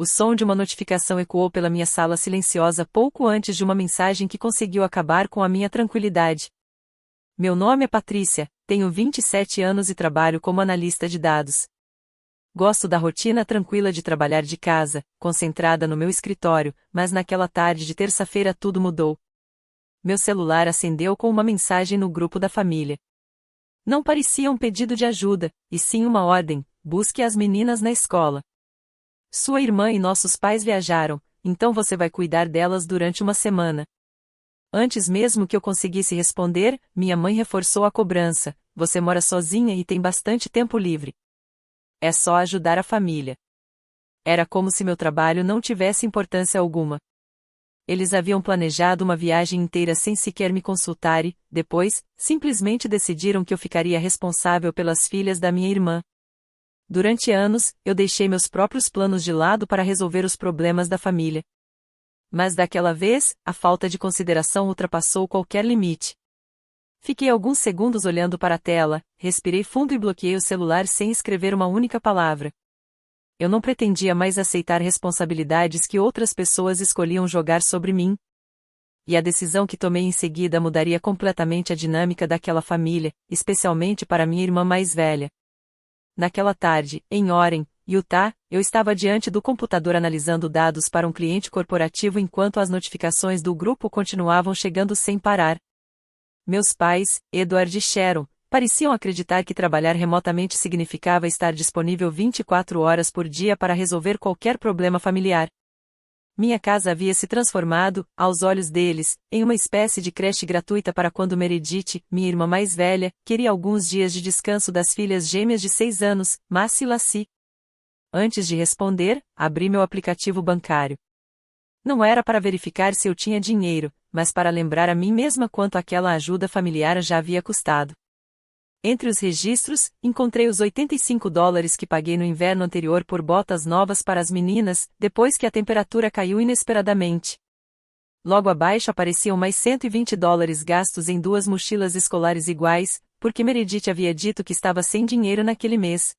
O som de uma notificação ecoou pela minha sala silenciosa pouco antes de uma mensagem que conseguiu acabar com a minha tranquilidade. Meu nome é Patrícia, tenho 27 anos e trabalho como analista de dados. Gosto da rotina tranquila de trabalhar de casa, concentrada no meu escritório, mas naquela tarde de terça-feira tudo mudou. Meu celular acendeu com uma mensagem no grupo da família. Não parecia um pedido de ajuda, e sim uma ordem: busque as meninas na escola. Sua irmã e nossos pais viajaram, então você vai cuidar delas durante uma semana. Antes mesmo que eu conseguisse responder, minha mãe reforçou a cobrança: você mora sozinha e tem bastante tempo livre. É só ajudar a família. Era como se meu trabalho não tivesse importância alguma. Eles haviam planejado uma viagem inteira sem sequer me consultar e, depois, simplesmente decidiram que eu ficaria responsável pelas filhas da minha irmã. Durante anos, eu deixei meus próprios planos de lado para resolver os problemas da família. Mas daquela vez, a falta de consideração ultrapassou qualquer limite. Fiquei alguns segundos olhando para a tela, respirei fundo e bloqueei o celular sem escrever uma única palavra. Eu não pretendia mais aceitar responsabilidades que outras pessoas escolhiam jogar sobre mim. E a decisão que tomei em seguida mudaria completamente a dinâmica daquela família, especialmente para minha irmã mais velha. Naquela tarde, em Oren, Utah, eu estava diante do computador analisando dados para um cliente corporativo enquanto as notificações do grupo continuavam chegando sem parar. Meus pais, Edward e Sharon, pareciam acreditar que trabalhar remotamente significava estar disponível 24 horas por dia para resolver qualquer problema familiar. Minha casa havia se transformado, aos olhos deles, em uma espécie de creche gratuita para quando Meredith, minha irmã mais velha, queria alguns dias de descanso das filhas gêmeas de 6 anos, Macy e Lassie. Antes de responder, abri meu aplicativo bancário. Não era para verificar se eu tinha dinheiro, mas para lembrar a mim mesma quanto aquela ajuda familiar já havia custado. Entre os registros, encontrei os $85 que paguei no inverno anterior por botas novas para as meninas, depois que a temperatura caiu inesperadamente. Logo abaixo apareciam mais $120 gastos em 2 mochilas escolares iguais, porque Meredith havia dito que estava sem dinheiro naquele mês.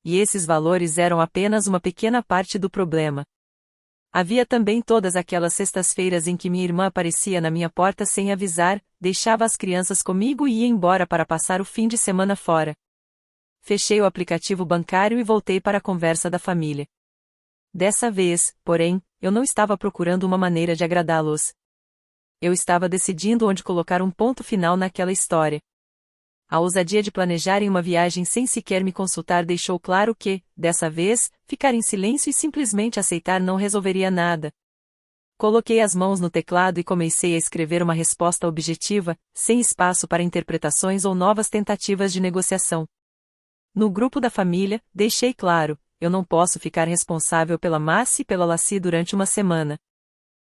E esses valores eram apenas uma pequena parte do problema. Havia também todas aquelas sextas-feiras em que minha irmã aparecia na minha porta sem avisar, deixava as crianças comigo e ia embora para passar o fim de semana fora. Fechei o aplicativo bancário e voltei para a conversa da família. Dessa vez, porém, eu não estava procurando uma maneira de agradá-los. Eu estava decidindo onde colocar um ponto final naquela história. A ousadia de planejarem uma viagem sem sequer me consultar deixou claro que, dessa vez, ficar em silêncio e simplesmente aceitar não resolveria nada. Coloquei as mãos no teclado e comecei a escrever uma resposta objetiva, sem espaço para interpretações ou novas tentativas de negociação. No grupo da família, deixei claro: eu não posso ficar responsável pela Macy e pela Lassie durante uma semana.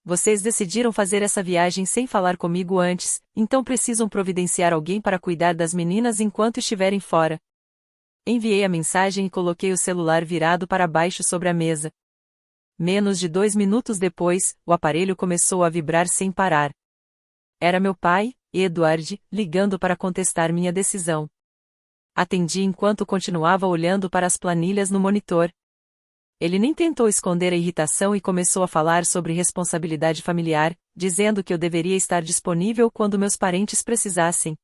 Vocês decidiram fazer essa viagem sem falar comigo antes, então precisam providenciar alguém para cuidar das meninas enquanto estiverem fora. Enviei a mensagem e coloquei o celular virado para baixo sobre a mesa. Menos de 2 minutos depois, o aparelho começou a vibrar sem parar. Era meu pai, Edward, ligando para contestar minha decisão. Atendi enquanto continuava olhando para as planilhas no monitor. Ele nem tentou esconder a irritação e começou a falar sobre responsabilidade familiar, dizendo que eu deveria estar disponível quando meus parentes precisassem.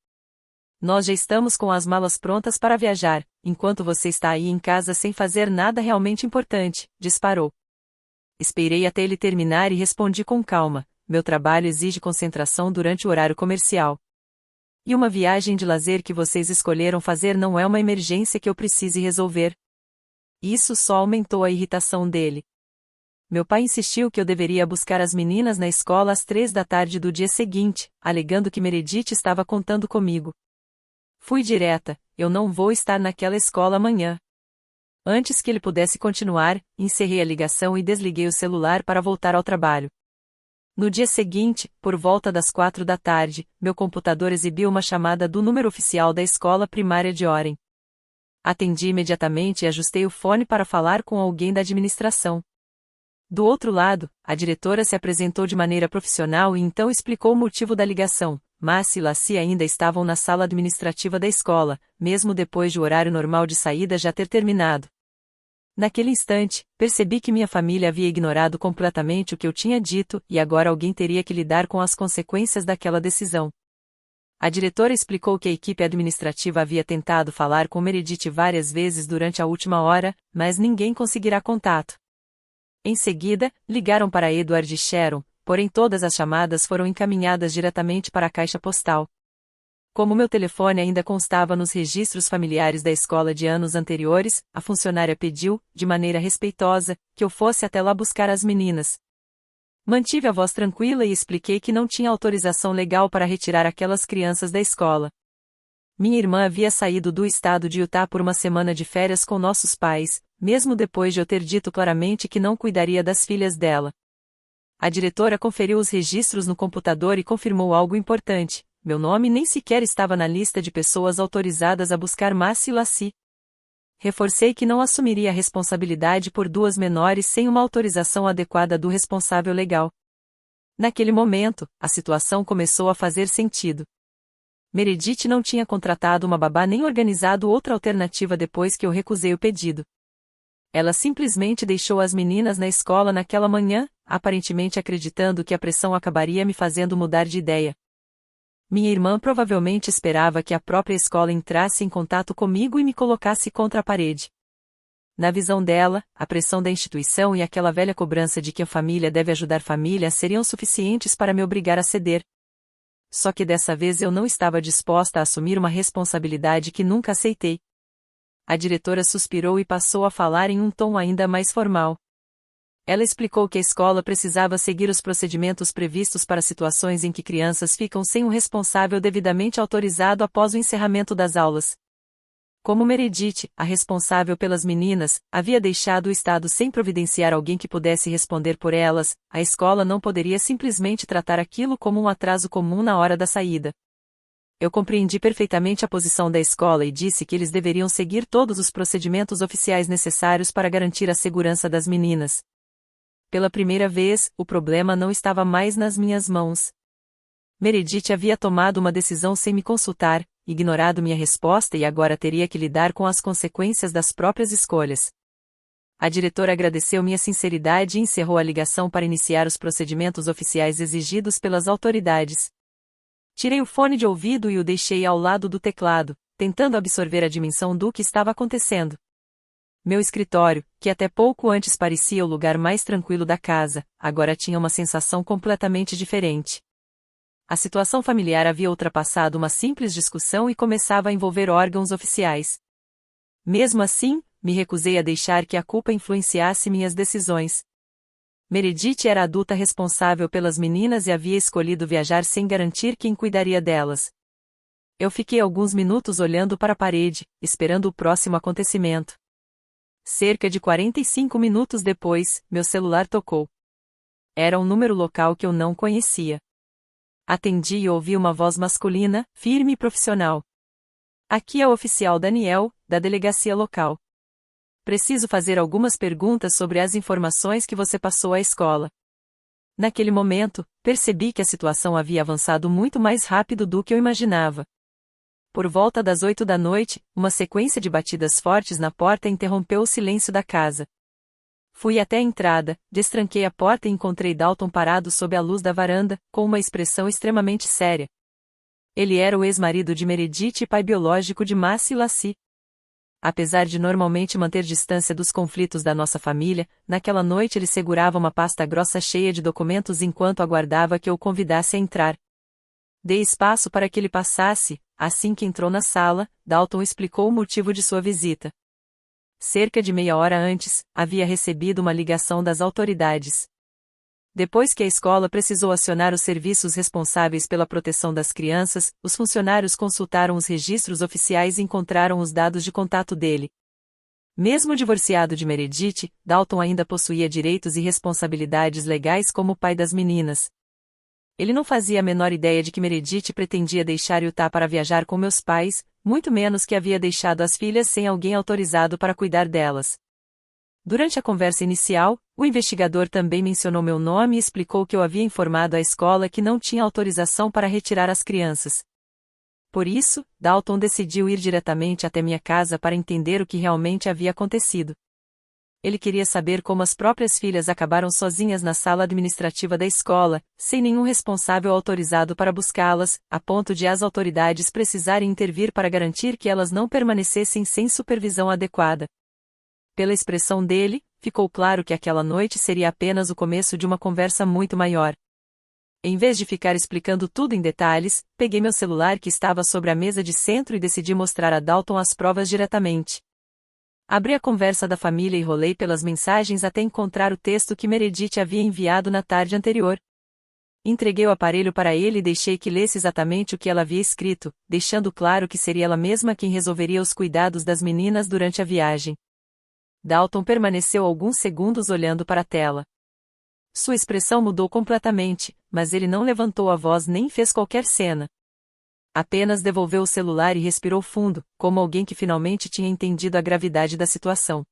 Nós já estamos com as malas prontas para viajar, enquanto você está aí em casa sem fazer nada realmente importante, disparou. Esperei até ele terminar e respondi com calma: meu trabalho exige concentração durante o horário comercial. E uma viagem de lazer que vocês escolheram fazer não é uma emergência que eu precise resolver. Isso só aumentou a irritação dele. Meu pai insistiu que eu deveria buscar as meninas na escola às 3 da tarde do dia seguinte, alegando que Meredith estava contando comigo. Fui direta: eu não vou estar naquela escola amanhã. Antes que ele pudesse continuar, encerrei a ligação e desliguei o celular para voltar ao trabalho. No dia seguinte, por volta das 4 da tarde, meu computador exibiu uma chamada do número oficial da escola primária de Oren. Atendi imediatamente e ajustei o fone para falar com alguém da administração. Do outro lado, a diretora se apresentou de maneira profissional e então explicou o motivo da ligação. Macy e Lassie ainda estavam na sala administrativa da escola, mesmo depois de o horário normal de saída já ter terminado. Naquele instante, percebi que minha família havia ignorado completamente o que eu tinha dito e agora alguém teria que lidar com as consequências daquela decisão. A diretora explicou que a equipe administrativa havia tentado falar com Meredith várias vezes durante a última hora, mas ninguém conseguirá contato. Em seguida, ligaram para Edward e Sharon, porém todas as chamadas foram encaminhadas diretamente para a caixa postal. Como meu telefone ainda constava nos registros familiares da escola de anos anteriores, a funcionária pediu, de maneira respeitosa, que eu fosse até lá buscar as meninas. Mantive a voz tranquila e expliquei que não tinha autorização legal para retirar aquelas crianças da escola. Minha irmã havia saído do estado de Utah por uma semana de férias com nossos pais, mesmo depois de eu ter dito claramente que não cuidaria das filhas dela. A diretora conferiu os registros no computador e confirmou algo importante: meu nome nem sequer estava na lista de pessoas autorizadas a buscar Massi e Lassie. Reforcei que não assumiria a responsabilidade por duas menores sem uma autorização adequada do responsável legal. Naquele momento, a situação começou a fazer sentido. Meredith não tinha contratado uma babá nem organizado outra alternativa depois que eu recusei o pedido. Ela simplesmente deixou as meninas na escola naquela manhã, aparentemente acreditando que a pressão acabaria me fazendo mudar de ideia. Minha irmã provavelmente esperava que a própria escola entrasse em contato comigo e me colocasse contra a parede. Na visão dela, a pressão da instituição e aquela velha cobrança de que a família deve ajudar família seriam suficientes para me obrigar a ceder. Só que dessa vez eu não estava disposta a assumir uma responsabilidade que nunca aceitei. A diretora suspirou e passou a falar em um tom ainda mais formal. Ela explicou que a escola precisava seguir os procedimentos previstos para situações em que crianças ficam sem um responsável devidamente autorizado após o encerramento das aulas. Como Meredith, a responsável pelas meninas, havia deixado o estado sem providenciar alguém que pudesse responder por elas, a escola não poderia simplesmente tratar aquilo como um atraso comum na hora da saída. Eu compreendi perfeitamente a posição da escola e disse que eles deveriam seguir todos os procedimentos oficiais necessários para garantir a segurança das meninas. Pela primeira vez, o problema não estava mais nas minhas mãos. Meredith havia tomado uma decisão sem me consultar, ignorado minha resposta e agora teria que lidar com as consequências das próprias escolhas. A diretora agradeceu minha sinceridade e encerrou a ligação para iniciar os procedimentos oficiais exigidos pelas autoridades. Tirei o fone de ouvido e o deixei ao lado do teclado, tentando absorver a dimensão do que estava acontecendo. Meu escritório, que até pouco antes parecia o lugar mais tranquilo da casa, agora tinha uma sensação completamente diferente. A situação familiar havia ultrapassado uma simples discussão e começava a envolver órgãos oficiais. Mesmo assim, me recusei a deixar que a culpa influenciasse minhas decisões. Meredith era a adulta responsável pelas meninas e havia escolhido viajar sem garantir quem cuidaria delas. Eu fiquei alguns minutos olhando para a parede, esperando o próximo acontecimento. Cerca de 45 minutos depois, meu celular tocou. Era um número local que eu não conhecia. Atendi e ouvi uma voz masculina, firme e profissional. Aqui é o oficial Daniel, da delegacia local. Preciso fazer algumas perguntas sobre as informações que você passou à escola. Naquele momento, percebi que a situação havia avançado muito mais rápido do que eu imaginava. Por volta das 8 da noite, uma sequência de batidas fortes na porta interrompeu o silêncio da casa. Fui até a entrada, destranquei a porta e encontrei Dalton parado sob a luz da varanda, com uma expressão extremamente séria. Ele era o ex-marido de Meredith e pai biológico de Massi e Lassie. Apesar de normalmente manter distância dos conflitos da nossa família, naquela noite ele segurava uma pasta grossa cheia de documentos enquanto aguardava que eu o convidasse a entrar. Dei espaço para que ele passasse. Assim que entrou na sala, Dalton explicou o motivo de sua visita. Cerca de meia hora antes, havia recebido uma ligação das autoridades. Depois que a escola precisou acionar os serviços responsáveis pela proteção das crianças, os funcionários consultaram os registros oficiais e encontraram os dados de contato dele. Mesmo divorciado de Meredith, Dalton ainda possuía direitos e responsabilidades legais como pai das meninas. Ele não fazia a menor ideia de que Meredith pretendia deixar Utah para viajar com meus pais, muito menos que havia deixado as filhas sem alguém autorizado para cuidar delas. Durante a conversa inicial, o investigador também mencionou meu nome e explicou que eu havia informado a escola que não tinha autorização para retirar as crianças. Por isso, Dalton decidiu ir diretamente até minha casa para entender o que realmente havia acontecido. Ele queria saber como as próprias filhas acabaram sozinhas na sala administrativa da escola, sem nenhum responsável autorizado para buscá-las, a ponto de as autoridades precisarem intervir para garantir que elas não permanecessem sem supervisão adequada. Pela expressão dele, ficou claro que aquela noite seria apenas o começo de uma conversa muito maior. Em vez de ficar explicando tudo em detalhes, peguei meu celular que estava sobre a mesa de centro e decidi mostrar a Dalton as provas diretamente. Abri a conversa da família e rolei pelas mensagens até encontrar o texto que Meredith havia enviado na tarde anterior. Entreguei o aparelho para ele e deixei que lesse exatamente o que ela havia escrito, deixando claro que seria ela mesma quem resolveria os cuidados das meninas durante a viagem. Dalton permaneceu alguns segundos olhando para a tela. Sua expressão mudou completamente, mas ele não levantou a voz nem fez qualquer cena. Apenas devolveu o celular e respirou fundo, como alguém que finalmente tinha entendido a gravidade da situação.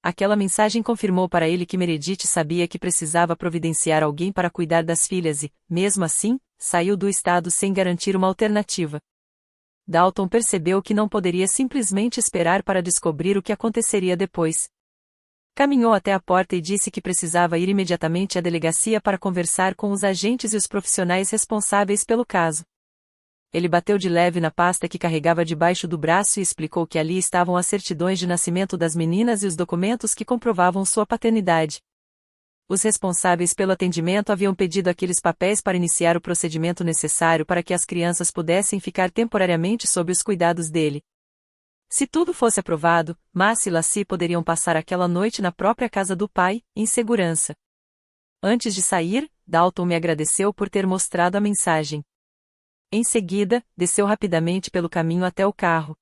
Aquela mensagem confirmou para ele que Meredith sabia que precisava providenciar alguém para cuidar das filhas e, mesmo assim, saiu do estado sem garantir uma alternativa. Dalton percebeu que não poderia simplesmente esperar para descobrir o que aconteceria depois. Caminhou até a porta e disse que precisava ir imediatamente à delegacia para conversar com os agentes e os profissionais responsáveis pelo caso. Ele bateu de leve na pasta que carregava debaixo do braço e explicou que ali estavam as certidões de nascimento das meninas e os documentos que comprovavam sua paternidade. Os responsáveis pelo atendimento haviam pedido aqueles papéis para iniciar o procedimento necessário para que as crianças pudessem ficar temporariamente sob os cuidados dele. Se tudo fosse aprovado, Mas e Lassie poderiam passar aquela noite na própria casa do pai, em segurança. Antes de sair, Dalton me agradeceu por ter mostrado a mensagem. Em seguida, desceu rapidamente pelo caminho até o carro.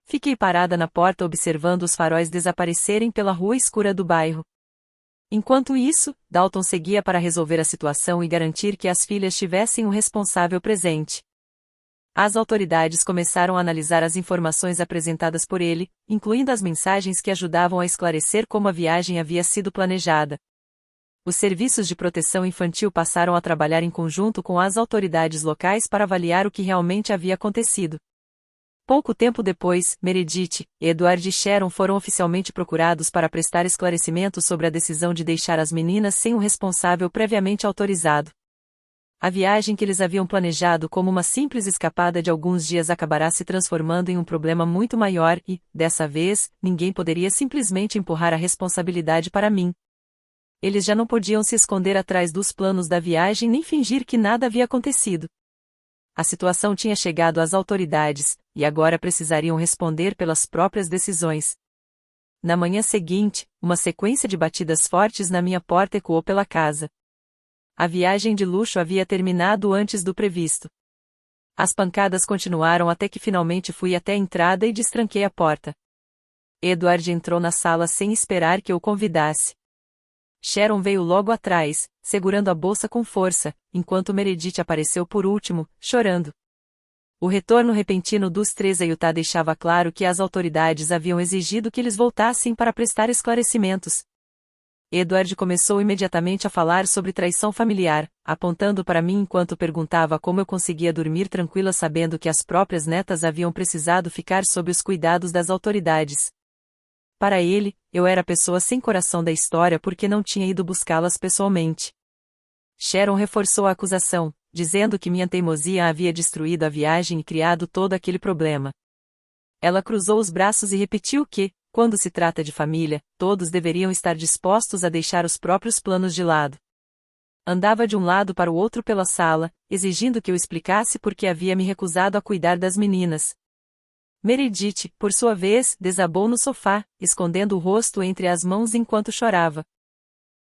Fiquei parada na porta observando os faróis desaparecerem pela rua escura do bairro. Enquanto isso, Dalton seguia para resolver a situação e garantir que as filhas tivessem um responsável presente. As autoridades começaram a analisar as informações apresentadas por ele, incluindo as mensagens que ajudavam a esclarecer como a viagem havia sido planejada. Os serviços de proteção infantil passaram a trabalhar em conjunto com as autoridades locais para avaliar o que realmente havia acontecido. Pouco tempo depois, Meredith, Edward e Sharon foram oficialmente procurados para prestar esclarecimentos sobre a decisão de deixar as meninas sem um responsável previamente autorizado. A viagem que eles haviam planejado como uma simples escapada de alguns dias acabará se transformando em um problema muito maior e, dessa vez, ninguém poderia simplesmente empurrar a responsabilidade para mim. Eles já não podiam se esconder atrás dos planos da viagem nem fingir que nada havia acontecido. A situação tinha chegado às autoridades, e agora precisariam responder pelas próprias decisões. Na manhã seguinte, uma sequência de batidas fortes na minha porta ecoou pela casa. A viagem de luxo havia terminado antes do previsto. As pancadas continuaram até que finalmente fui até a entrada e destranquei a porta. Edward entrou na sala sem esperar que eu o convidasse. Sharon veio logo atrás, segurando a bolsa com força, enquanto Meredith apareceu por último, chorando. O retorno repentino dos três a Utah deixava claro que as autoridades haviam exigido que eles voltassem para prestar esclarecimentos. Edward começou imediatamente a falar sobre traição familiar, apontando para mim enquanto perguntava como eu conseguia dormir tranquila sabendo que as próprias netas haviam precisado ficar sob os cuidados das autoridades. Para ele, eu era a pessoa sem coração da história porque não tinha ido buscá-las pessoalmente. Sharon reforçou a acusação, dizendo que minha teimosia havia destruído a viagem e criado todo aquele problema. Ela cruzou os braços e repetiu que, quando se trata de família, todos deveriam estar dispostos a deixar os próprios planos de lado. Andava de um lado para o outro pela sala, exigindo que eu explicasse por que havia me recusado a cuidar das meninas. Meredith, por sua vez, desabou no sofá, escondendo o rosto entre as mãos enquanto chorava.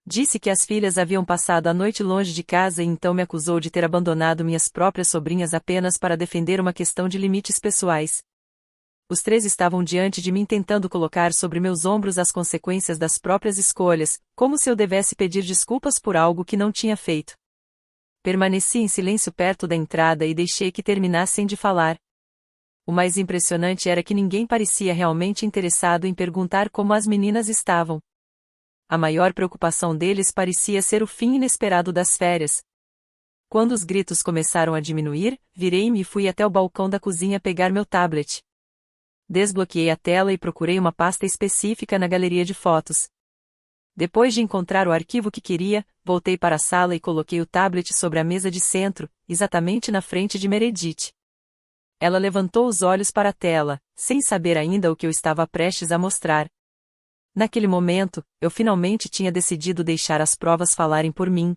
Disse que as filhas haviam passado a noite longe de casa e então me acusou de ter abandonado minhas próprias sobrinhas apenas para defender uma questão de limites pessoais. Os três estavam diante de mim tentando colocar sobre meus ombros as consequências das próprias escolhas, como se eu devesse pedir desculpas por algo que não tinha feito. Permaneci em silêncio perto da entrada e deixei que terminassem de falar. O mais impressionante era que ninguém parecia realmente interessado em perguntar como as meninas estavam. A maior preocupação deles parecia ser o fim inesperado das férias. Quando os gritos começaram a diminuir, virei-me e fui até o balcão da cozinha pegar meu tablet. Desbloqueei a tela e procurei uma pasta específica na galeria de fotos. Depois de encontrar o arquivo que queria, voltei para a sala e coloquei o tablet sobre a mesa de centro, exatamente na frente de Meredith. Ela levantou os olhos para a tela, sem saber ainda o que eu estava prestes a mostrar. Naquele momento, eu finalmente tinha decidido deixar as provas falarem por mim.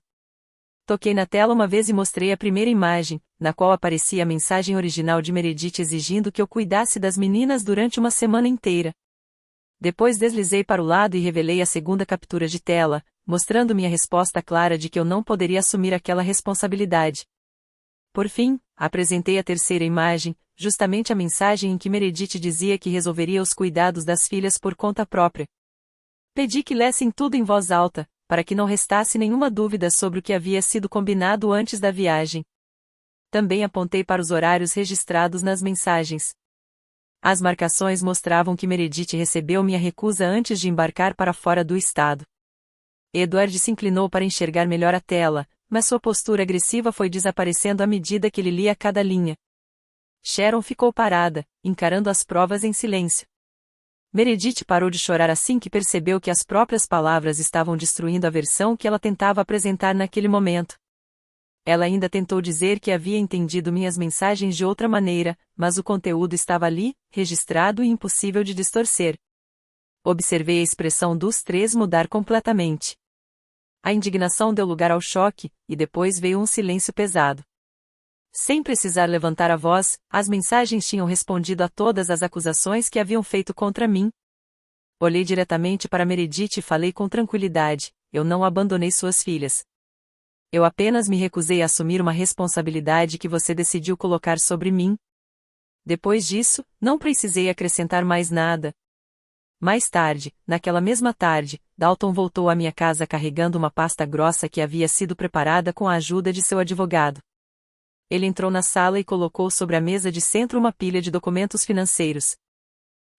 Toquei na tela uma vez e mostrei a primeira imagem, na qual aparecia a mensagem original de Meredith exigindo que eu cuidasse das meninas durante uma semana inteira. Depois deslizei para o lado e revelei a segunda captura de tela, mostrando minha resposta clara de que eu não poderia assumir aquela responsabilidade. Por fim, apresentei a terceira imagem, justamente a mensagem em que Meredith dizia que resolveria os cuidados das filhas por conta própria. Pedi que lessem tudo em voz alta, para que não restasse nenhuma dúvida sobre o que havia sido combinado antes da viagem. Também apontei para os horários registrados nas mensagens. As marcações mostravam que Meredith recebeu minha recusa antes de embarcar para fora do estado. Edward se inclinou para enxergar melhor a tela, mas sua postura agressiva foi desaparecendo à medida que ele lia cada linha. Sharon ficou parada, encarando as provas em silêncio. Meredith parou de chorar assim que percebeu que as próprias palavras estavam destruindo a versão que ela tentava apresentar naquele momento. Ela ainda tentou dizer que havia entendido minhas mensagens de outra maneira, mas o conteúdo estava ali, registrado e impossível de distorcer. Observei a expressão dos três mudar completamente. A indignação deu lugar ao choque, e depois veio um silêncio pesado. Sem precisar levantar a voz, as mensagens tinham respondido a todas as acusações que haviam feito contra mim. Olhei diretamente para Meredith e falei com tranquilidade: eu não abandonei suas filhas. Eu apenas me recusei a assumir uma responsabilidade que você decidiu colocar sobre mim. Depois disso, não precisei acrescentar mais nada. Mais tarde, naquela mesma tarde, Dalton voltou à minha casa carregando uma pasta grossa que havia sido preparada com a ajuda de seu advogado. Ele entrou na sala e colocou sobre a mesa de centro uma pilha de documentos financeiros.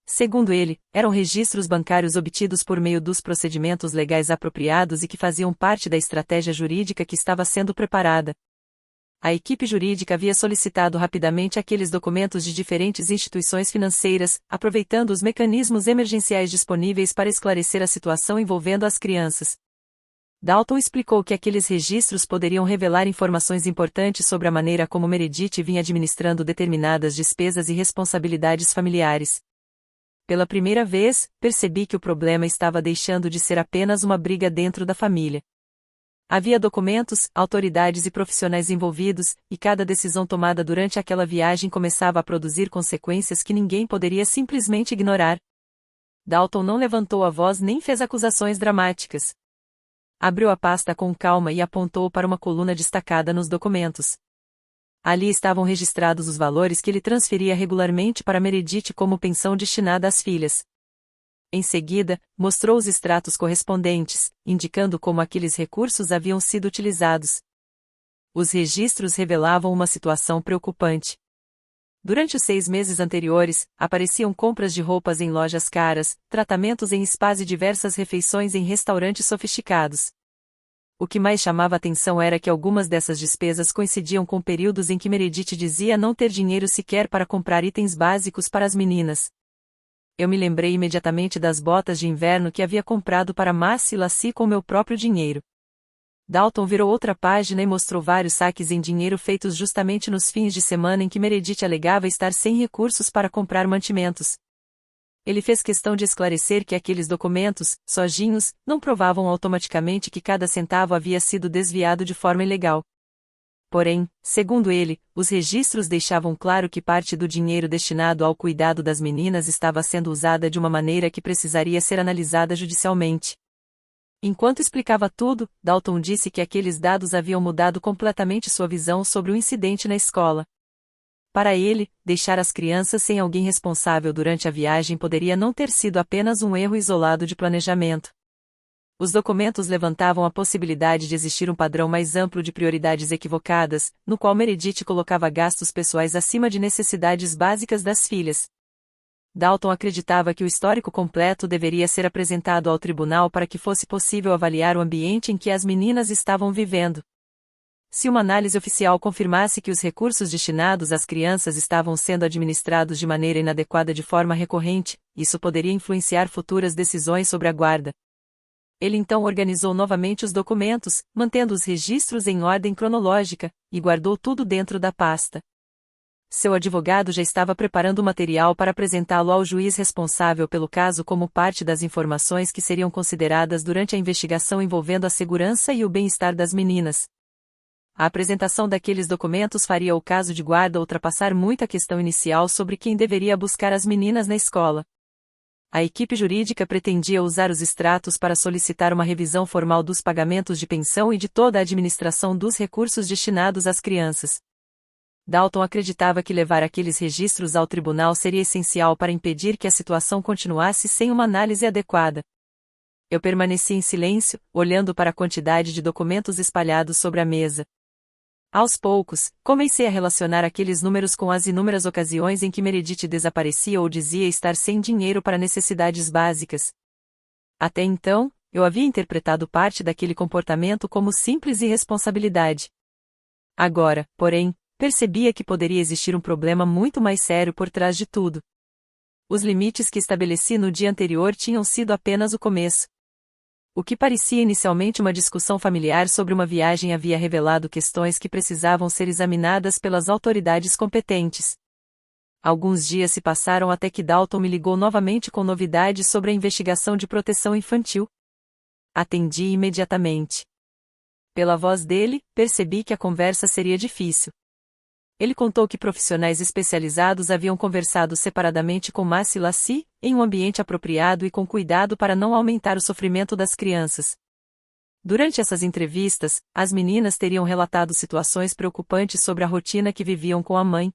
Segundo ele, eram registros bancários obtidos por meio dos procedimentos legais apropriados e que faziam parte da estratégia jurídica que estava sendo preparada. A equipe jurídica havia solicitado rapidamente aqueles documentos de diferentes instituições financeiras, aproveitando os mecanismos emergenciais disponíveis para esclarecer a situação envolvendo as crianças. Dalton explicou que aqueles registros poderiam revelar informações importantes sobre a maneira como Meredith vinha administrando determinadas despesas e responsabilidades familiares. Pela primeira vez, percebi que o problema estava deixando de ser apenas uma briga dentro da família. Havia documentos, autoridades e profissionais envolvidos, e cada decisão tomada durante aquela viagem começava a produzir consequências que ninguém poderia simplesmente ignorar. Dalton não levantou a voz nem fez acusações dramáticas. Abriu a pasta com calma e apontou para uma coluna destacada nos documentos. Ali estavam registrados os valores que ele transferia regularmente para Meredith como pensão destinada às filhas. Em seguida, mostrou os extratos correspondentes, indicando como aqueles recursos haviam sido utilizados. Os registros revelavam uma situação preocupante. Durante os 6 meses anteriores, apareciam compras de roupas em lojas caras, tratamentos em spas e diversas refeições em restaurantes sofisticados. O que mais chamava atenção era que algumas dessas despesas coincidiam com períodos em que Meredith dizia não ter dinheiro sequer para comprar itens básicos para as meninas. Eu me lembrei imediatamente das botas de inverno que havia comprado para Marcy e Lassie com meu próprio dinheiro. Dalton virou outra página e mostrou vários saques em dinheiro feitos justamente nos fins de semana em que Meredith alegava estar sem recursos para comprar mantimentos. Ele fez questão de esclarecer que aqueles documentos, sozinhos, não provavam automaticamente que cada centavo havia sido desviado de forma ilegal. Porém, segundo ele, os registros deixavam claro que parte do dinheiro destinado ao cuidado das meninas estava sendo usada de uma maneira que precisaria ser analisada judicialmente. Enquanto explicava tudo, Dalton disse que aqueles dados haviam mudado completamente sua visão sobre o incidente na escola. Para ele, deixar as crianças sem alguém responsável durante a viagem poderia não ter sido apenas um erro isolado de planejamento. Os documentos levantavam a possibilidade de existir um padrão mais amplo de prioridades equivocadas, no qual Meredith colocava gastos pessoais acima de necessidades básicas das filhas. Dalton acreditava que o histórico completo deveria ser apresentado ao tribunal para que fosse possível avaliar o ambiente em que as meninas estavam vivendo. Se uma análise oficial confirmasse que os recursos destinados às crianças estavam sendo administrados de maneira inadequada de forma recorrente, isso poderia influenciar futuras decisões sobre a guarda. Ele então organizou novamente os documentos, mantendo os registros em ordem cronológica, e guardou tudo dentro da pasta. Seu advogado já estava preparando o material para apresentá-lo ao juiz responsável pelo caso como parte das informações que seriam consideradas durante a investigação envolvendo a segurança e o bem-estar das meninas. A apresentação daqueles documentos faria o caso de guarda ultrapassar muito a questão inicial sobre quem deveria buscar as meninas na escola. A equipe jurídica pretendia usar os extratos para solicitar uma revisão formal dos pagamentos de pensão e de toda a administração dos recursos destinados às crianças. Dalton acreditava que levar aqueles registros ao tribunal seria essencial para impedir que a situação continuasse sem uma análise adequada. Eu permaneci em silêncio, olhando para a quantidade de documentos espalhados sobre a mesa. Aos poucos, comecei a relacionar aqueles números com as inúmeras ocasiões em que Meredith desaparecia ou dizia estar sem dinheiro para necessidades básicas. Até então, eu havia interpretado parte daquele comportamento como simples irresponsabilidade. Agora, porém, percebia que poderia existir um problema muito mais sério por trás de tudo. Os limites que estabeleci no dia anterior tinham sido apenas o começo. O que parecia inicialmente uma discussão familiar sobre uma viagem havia revelado questões que precisavam ser examinadas pelas autoridades competentes. Alguns dias se passaram até que Dalton me ligou novamente com novidades sobre a investigação de proteção infantil. Atendi imediatamente. Pela voz dele, percebi que a conversa seria difícil. Ele contou que profissionais especializados haviam conversado separadamente com Macy Lassie, em um ambiente apropriado e com cuidado para não aumentar o sofrimento das crianças. Durante essas entrevistas, as meninas teriam relatado situações preocupantes sobre a rotina que viviam com a mãe.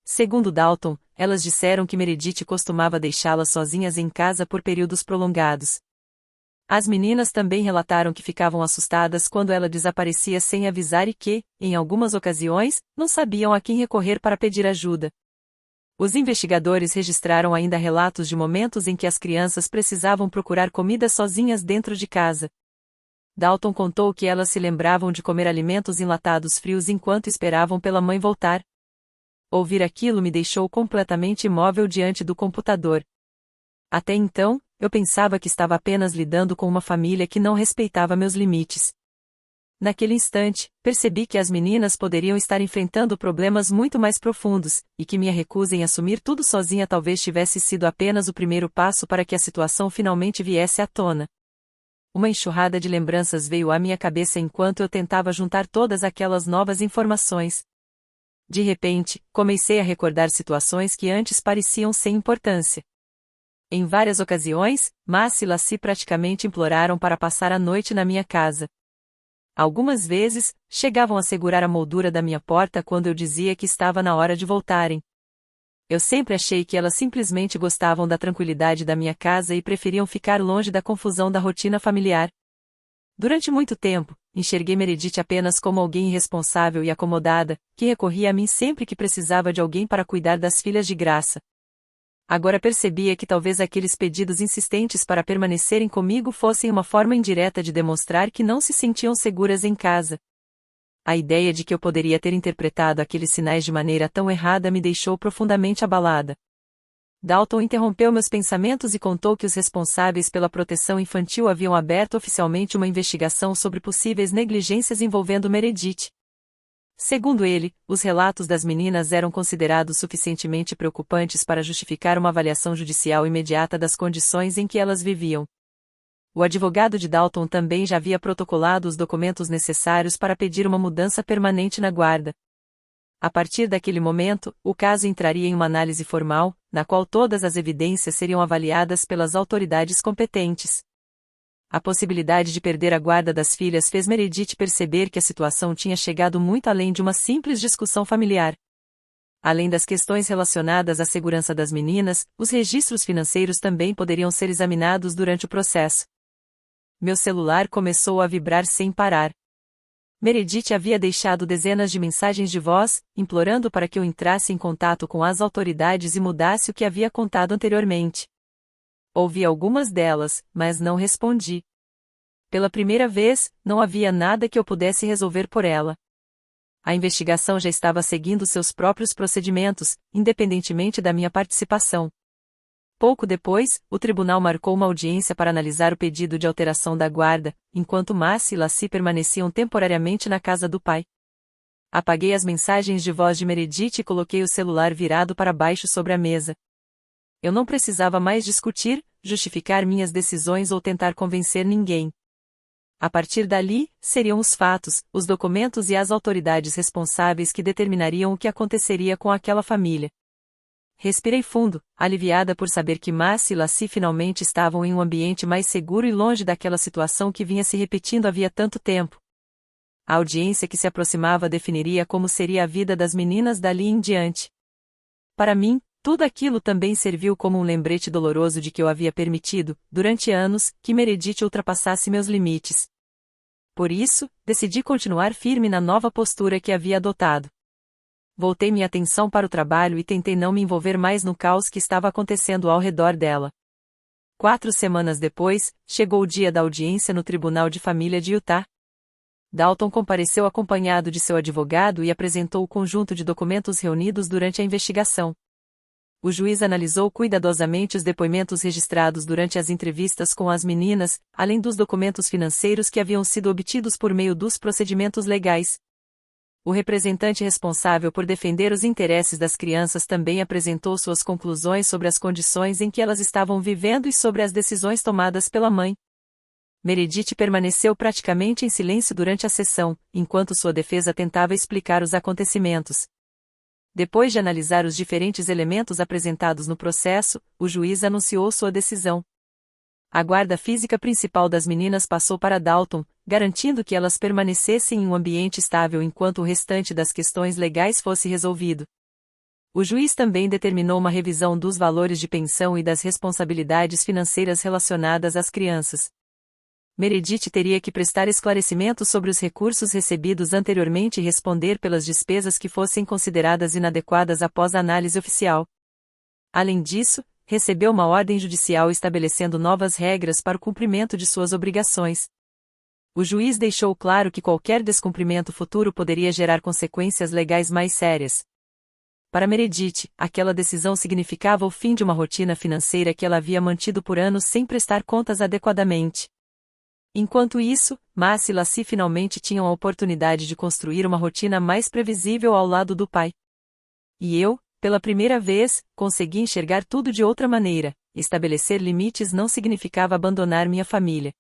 Segundo Dalton, elas disseram que Meredith costumava deixá-las sozinhas em casa por períodos prolongados. As meninas também relataram que ficavam assustadas quando ela desaparecia sem avisar e que, em algumas ocasiões, não sabiam a quem recorrer para pedir ajuda. Os investigadores registraram ainda relatos de momentos em que as crianças precisavam procurar comida sozinhas dentro de casa. Dalton contou que elas se lembravam de comer alimentos enlatados frios enquanto esperavam pela mãe voltar. Ouvir aquilo me deixou completamente imóvel diante do computador. Até então, eu pensava que estava apenas lidando com uma família que não respeitava meus limites. Naquele instante, percebi que as meninas poderiam estar enfrentando problemas muito mais profundos, e que minha recusa em assumir tudo sozinha talvez tivesse sido apenas o primeiro passo para que a situação finalmente viesse à tona. Uma enxurrada de lembranças veio à minha cabeça enquanto eu tentava juntar todas aquelas novas informações. De repente, comecei a recordar situações que antes pareciam sem importância. Em várias ocasiões, Macy e Lassie praticamente imploraram para passar a noite na minha casa. Algumas vezes, chegavam a segurar a moldura da minha porta quando eu dizia que estava na hora de voltarem. Eu sempre achei que elas simplesmente gostavam da tranquilidade da minha casa e preferiam ficar longe da confusão da rotina familiar. Durante muito tempo, enxerguei Meredith apenas como alguém irresponsável e acomodada, que recorria a mim sempre que precisava de alguém para cuidar das filhas de graça. Agora percebia que talvez aqueles pedidos insistentes para permanecerem comigo fossem uma forma indireta de demonstrar que não se sentiam seguras em casa. A ideia de que eu poderia ter interpretado aqueles sinais de maneira tão errada me deixou profundamente abalada. Dalton interrompeu meus pensamentos e contou que os responsáveis pela proteção infantil haviam aberto oficialmente uma investigação sobre possíveis negligências envolvendo Meredith. Segundo ele, os relatos das meninas eram considerados suficientemente preocupantes para justificar uma avaliação judicial imediata das condições em que elas viviam. O advogado de Dalton também já havia protocolado os documentos necessários para pedir uma mudança permanente na guarda. A partir daquele momento, o caso entraria em uma análise formal, na qual todas as evidências seriam avaliadas pelas autoridades competentes. A possibilidade de perder a guarda das filhas fez Meredith perceber que a situação tinha chegado muito além de uma simples discussão familiar. Além das questões relacionadas à segurança das meninas, os registros financeiros também poderiam ser examinados durante o processo. Meu celular começou a vibrar sem parar. Meredith havia deixado dezenas de mensagens de voz, implorando para que eu entrasse em contato com as autoridades e mudasse o que havia contado anteriormente. Ouvi algumas delas, mas não respondi. Pela primeira vez, não havia nada que eu pudesse resolver por ela. A investigação já estava seguindo seus próprios procedimentos, independentemente da minha participação. Pouco depois, o tribunal marcou uma audiência para analisar o pedido de alteração da guarda, enquanto Marcy e Lacey permaneciam temporariamente na casa do pai. Apaguei as mensagens de voz de Meredith e coloquei o celular virado para baixo sobre a mesa. Eu não precisava mais discutir, justificar minhas decisões ou tentar convencer ninguém. A partir dali, seriam os fatos, os documentos e as autoridades responsáveis que determinariam o que aconteceria com aquela família. Respirei fundo, aliviada por saber que Marcy e Lacey finalmente estavam em um ambiente mais seguro e longe daquela situação que vinha se repetindo havia tanto tempo. A audiência que se aproximava definiria como seria a vida das meninas dali em diante. Para mim, tudo aquilo também serviu como um lembrete doloroso de que eu havia permitido, durante anos, que Meredith ultrapassasse meus limites. Por isso, decidi continuar firme na nova postura que havia adotado. Voltei minha atenção para o trabalho e tentei não me envolver mais no caos que estava acontecendo ao redor dela. 4 semanas depois, chegou o dia da audiência no Tribunal de Família de Utah. Dalton compareceu acompanhado de seu advogado e apresentou o conjunto de documentos reunidos durante a investigação. O juiz analisou cuidadosamente os depoimentos registrados durante as entrevistas com as meninas, além dos documentos financeiros que haviam sido obtidos por meio dos procedimentos legais. O representante responsável por defender os interesses das crianças também apresentou suas conclusões sobre as condições em que elas estavam vivendo e sobre as decisões tomadas pela mãe. Meredith permaneceu praticamente em silêncio durante a sessão, enquanto sua defesa tentava explicar os acontecimentos. Depois de analisar os diferentes elementos apresentados no processo, o juiz anunciou sua decisão. A guarda física principal das meninas passou para Dalton, garantindo que elas permanecessem em um ambiente estável enquanto o restante das questões legais fosse resolvido. O juiz também determinou uma revisão dos valores de pensão e das responsabilidades financeiras relacionadas às crianças. Meredith teria que prestar esclarecimentos sobre os recursos recebidos anteriormente e responder pelas despesas que fossem consideradas inadequadas após a análise oficial. Além disso, recebeu uma ordem judicial estabelecendo novas regras para o cumprimento de suas obrigações. O juiz deixou claro que qualquer descumprimento futuro poderia gerar consequências legais mais sérias. Para Meredith, aquela decisão significava o fim de uma rotina financeira que ela havia mantido por anos sem prestar contas adequadamente. Enquanto isso, Marcy e Lacey finalmente tinham a oportunidade de construir uma rotina mais previsível ao lado do pai. E eu, pela primeira vez, consegui enxergar tudo de outra maneira. Estabelecer limites não significava abandonar minha família.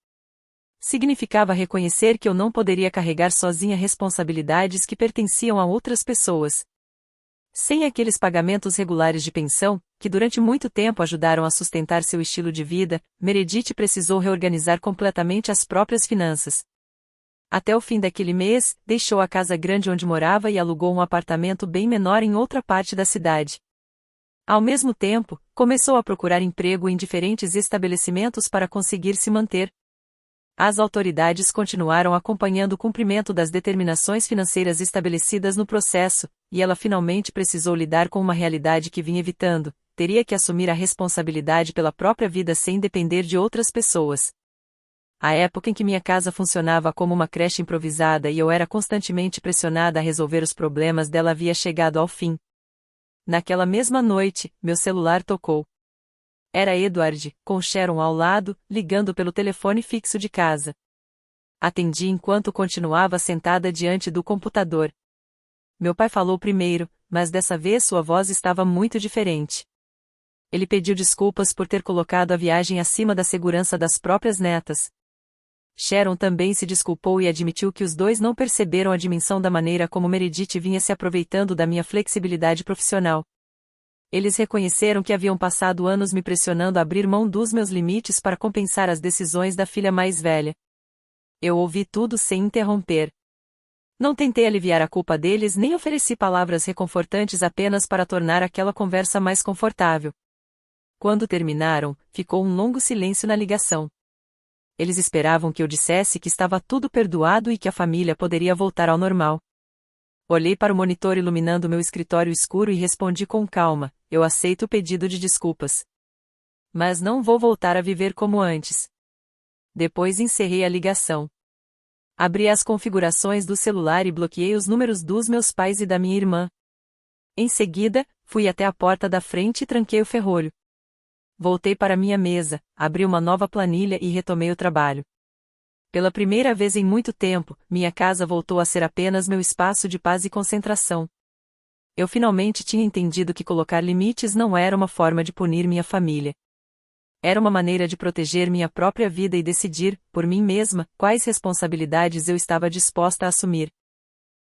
Significava reconhecer que eu não poderia carregar sozinha responsabilidades que pertenciam a outras pessoas. Sem aqueles pagamentos regulares de pensão, que durante muito tempo ajudaram a sustentar seu estilo de vida, Meredith precisou reorganizar completamente as próprias finanças. Até o fim daquele mês, deixou a casa grande onde morava e alugou um apartamento bem menor em outra parte da cidade. Ao mesmo tempo, começou a procurar emprego em diferentes estabelecimentos para conseguir se manter. As autoridades continuaram acompanhando o cumprimento das determinações financeiras estabelecidas no processo, e ela finalmente precisou lidar com uma realidade que vinha evitando: teria que assumir a responsabilidade pela própria vida sem depender de outras pessoas. A época em que minha casa funcionava como uma creche improvisada e eu era constantemente pressionada a resolver os problemas dela havia chegado ao fim. Naquela mesma noite, meu celular tocou. Era Edward, com Sharon ao lado, ligando pelo telefone fixo de casa. Atendi enquanto continuava sentada diante do computador. Meu pai falou primeiro, mas dessa vez sua voz estava muito diferente. Ele pediu desculpas por ter colocado a viagem acima da segurança das próprias netas. Sharon também se desculpou e admitiu que os dois não perceberam a dimensão da maneira como Meredith vinha se aproveitando da minha flexibilidade profissional. Eles reconheceram que haviam passado anos me pressionando a abrir mão dos meus limites para compensar as decisões da filha mais velha. Eu ouvi tudo sem interromper. Não tentei aliviar a culpa deles nem ofereci palavras reconfortantes apenas para tornar aquela conversa mais confortável. Quando terminaram, ficou um longo silêncio na ligação. Eles esperavam que eu dissesse que estava tudo perdoado e que a família poderia voltar ao normal. Olhei para o monitor iluminando meu escritório escuro e respondi com calma: eu aceito o pedido de desculpas. Mas não vou voltar a viver como antes. Depois encerrei a ligação. Abri as configurações do celular e bloqueei os números dos meus pais e da minha irmã. Em seguida, fui até a porta da frente e tranquei o ferrolho. Voltei para minha mesa, abri uma nova planilha e retomei o trabalho. Pela primeira vez em muito tempo, minha casa voltou a ser apenas meu espaço de paz e concentração. Eu finalmente tinha entendido que colocar limites não era uma forma de punir minha família. Era uma maneira de proteger minha própria vida e decidir, por mim mesma, quais responsabilidades eu estava disposta a assumir.